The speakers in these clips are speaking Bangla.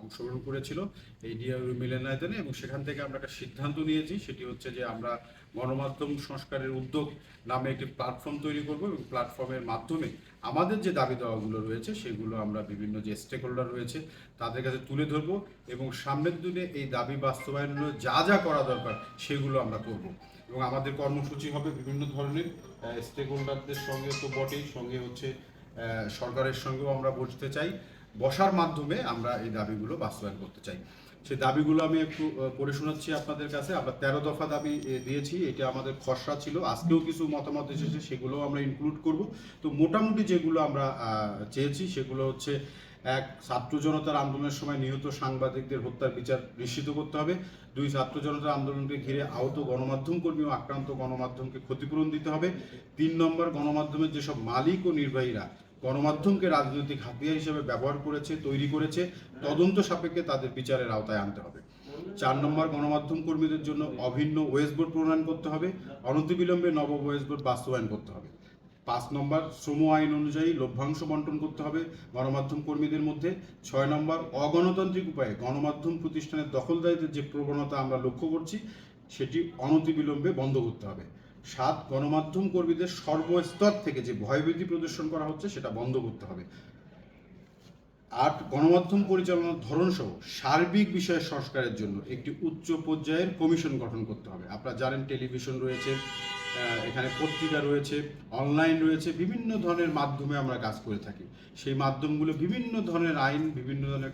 অংশগ্রহণ করেছিল এই ডিআরইউ মিলনায়তনে, এবং সেখান থেকে আমরা একটা সিদ্ধান্ত নিয়েছি, সেটি হচ্ছে যে আমরা গণমাধ্যম সংস্কারের উদ্যোগ নামে একটি প্ল্যাটফর্ম তৈরি করব, এবং প্ল্যাটফর্মের মাধ্যমে আমাদের যে দাবি দেওয়াগুলো রয়েছে সেগুলো আমরা বিভিন্ন যে স্টেক হোল্ডার রয়েছে তাদের কাছে তুলে ধরবো, এবং সামনের দিনে এই দাবি বাস্তবায়নের যা যা করা দরকার সেগুলো আমরা করব। এবং আমাদের কর্মসূচি হবে বিভিন্ন ধরনের, স্টেক হোল্ডারদের সঙ্গে তো বটেই, সঙ্গে হচ্ছে সরকারের সঙ্গেও আমরা বসতে চাই, বসার মাধ্যমে আমরা এই দাবিগুলো বাস্তবায়ন করতে চাই। সেই দাবিগুলো আমি একটু পড়ে শোনাচ্ছি আপনাদের কাছে। আমরা 13 দফা দাবি দিয়েছি, এটা আমাদের খসড়া ছিল, আজকেও কিছু মতামত এসেছে, সেগুলো আমরা ইনক্লুড করব। তো মোটামুটি যেগুলো আমরা চেয়েছি সেগুলো হচ্ছে: এক, ছাত্র জনতার আন্দোলনের সময় নিহত সাংবাদিকদের হত্যার বিচার নিশ্চিত করতে হবে। দুই, ছাত্র জনতার আন্দোলনকে ঘিরে আহত গণমাধ্যম কর্মী ও আক্রান্ত গণমাধ্যমকে ক্ষতিপূরণ দিতে হবে। 3 নম্বর, গণমাধ্যমের যেসব মালিক ও নির্বাহীরা গণমাধ্যমকে রাজনৈতিক হাতিয়ার হিসেবে ব্যবহার করেছে, তৈরি করেছে, তদন্ত সাপেক্ষে তাদের বিচারের আওতায় আনতে হবে। 4 নম্বর, গণমাধ্যম কর্মীদের জন্য অভিন্ন ওয়েস বোর্ড প্রণয়ন করতে হবে, অনতিবিলম্বে নব ওয়েস বোর্ড বাস্তবায়ন করতে হবে। 5 নম্বর, শ্রম আইন অনুযায়ী লভ্যাংশ বন্টন করতে হবে গণমাধ্যম কর্মীদের মধ্যে। 6 নম্বর, অগণতান্ত্রিক উপায়ে গণমাধ্যম প্রতিষ্ঠানের দখলদারিত্বের যে প্রবণতা আমরা লক্ষ্য করছি সেটি অনতিবিলম্বে বন্ধ করতে হবে। 7, গণমাধ্যম কর্মীদের সর্বস্তর থেকে যে ভয়ভীতি প্রদর্শন করা হচ্ছে সেটা বন্ধ করতে হবে। 8, গণমাধ্যম পরিচালনার ধরন সহ সার্বিক বিষয়ের সংস্কারের জন্য একটি উচ্চ পর্যায়ের কমিশন গঠন করতে হবে। আপনারা জানেন টেলিভিশন রয়েছে, এখানে পত্রিকা রয়েছে, অনলাইন রয়েছে, বিভিন্ন ধরনের মাধ্যমে আমরা কাজ করে থাকি। সেই মাধ্যমগুলো বিভিন্ন ধরনের আইন, বিভিন্ন ধরনের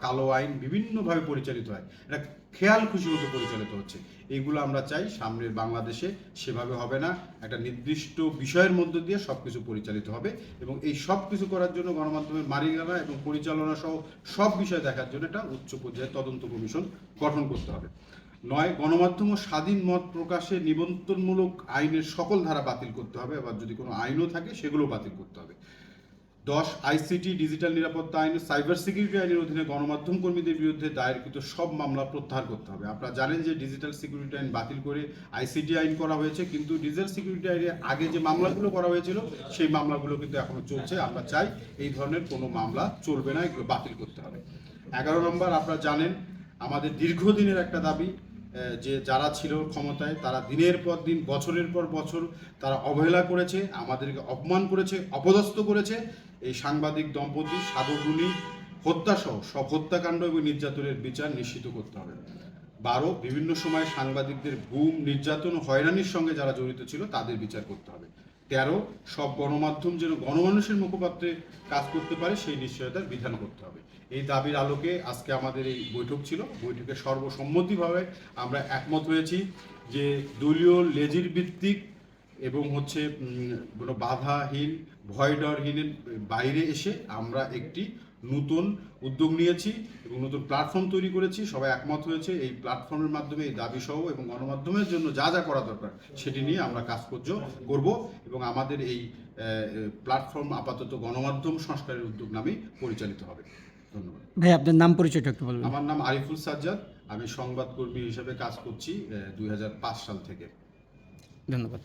কালো আইন বিভিন্নভাবে পরিচালিত হয়, এটা খেয়াল খুশি মতো পরিচালিত হচ্ছে। এইগুলো আমরা চাই সামনের বাংলাদেশে সেভাবে হবে না, একটা নির্দিষ্ট বিষয়ের মধ্য দিয়ে সব কিছু পরিচালিত হবে, এবং এই সব কিছু করার জন্য গণমাধ্যমের মালিকানা এবং পরিচালনা সহ সব বিষয় দেখার জন্য একটা উচ্চ পর্যায়ে তদন্ত কমিশন গঠন করতে হবে। 9, গণমাধ্যম ও স্বাধীন মত প্রকাশে নিবন্ধনমূলক আইনের সকল ধারা বাতিল করতে হবে, আবার যদি কোনো আইনও থাকে সেগুলো বাতিল করতে হবে। 10, আইসিটি, ডিজিটাল নিরাপত্তা আইন, সাইবার সিকিউরিটি আইনের অধীনে গণমাধ্যম কর্মীদের বিরুদ্ধে দায়েরকৃত সব মামলা প্রত্যাহার করতে হবে। আপনারা জানেন যে ডিজিটাল সিকিউরিটি আইন বাতিল করে আইসিটি আইন করা হয়েছে, কিন্তু ডিজিটাল সিকিউরিটি আইনে আগে যে মামলাগুলো করা হয়েছিল সেই মামলাগুলো কিন্তু এখনো চলছে। আমরা চাই এই ধরনের কোনো মামলা চলবে না, এগুলো বাতিল করতে হবে। 11 নম্বর, আপনারা জানেন আমাদের দীর্ঘদিনের একটা দাবি যে যারা ছিল ক্ষমতায় তারা দিনের পর দিন, বছরের পর বছর তারা অবহেলা করেছে, আমাদেরকে অপমান করেছে, অপদস্থ করেছে। এই সাংবাদিক দম্পতি সাগররুনি হত্যাসহ সব হত্যাকাণ্ড এবং নির্যাতনের বিচার নিশ্চিত করতে হবে। 12, বিভিন্ন সময় সাংবাদিকদের গুম, নির্যাতন ও হয়রানির সঙ্গে যারা জড়িত ছিল তাদের বিচার করতে হবে। 13, সব গণমাধ্যম যেন গণমানুষের মুখপাত্রে কাজ করতে পারে সেই নিশ্চয়তার বিধান করতে হবে। এই দাবির আলোকে আজকে আমাদের এই বৈঠক ছিল। বৈঠকে সর্বসম্মতিভাবে আমরা একমত হয়েছি যে দলীয় লেজির ভিত্তিক এবং হচ্ছে কোনো বাধাহীন, ভয়ডরহীনের বাইরে এসে আমরা একটি নতুন উদ্যোগ নিয়েছি এবং নতুন প্ল্যাটফর্ম তৈরি করেছি। সবাই একমত হয়েছে এই প্ল্যাটফর্মের মাধ্যমে এই দাবি সহ এবং গণমাধ্যমের জন্য যা যা করা দরকার সেটি নিয়ে আমরা কাজ করব, এবং আমাদের এই প্ল্যাটফর্ম আপাতত গণমাধ্যম সংস্কারের উদ্যোগ নামেই পরিচালিত হবে। ধন্যবাদ ভাই, আপনার নাম পরিচয়টা একটু বলবেন। আমার নাম আরিফুল সাজ্জাদ, আমি সংবাদকর্মী হিসেবে কাজ করছি 2005 সাল থেকে। ধন্যবাদ।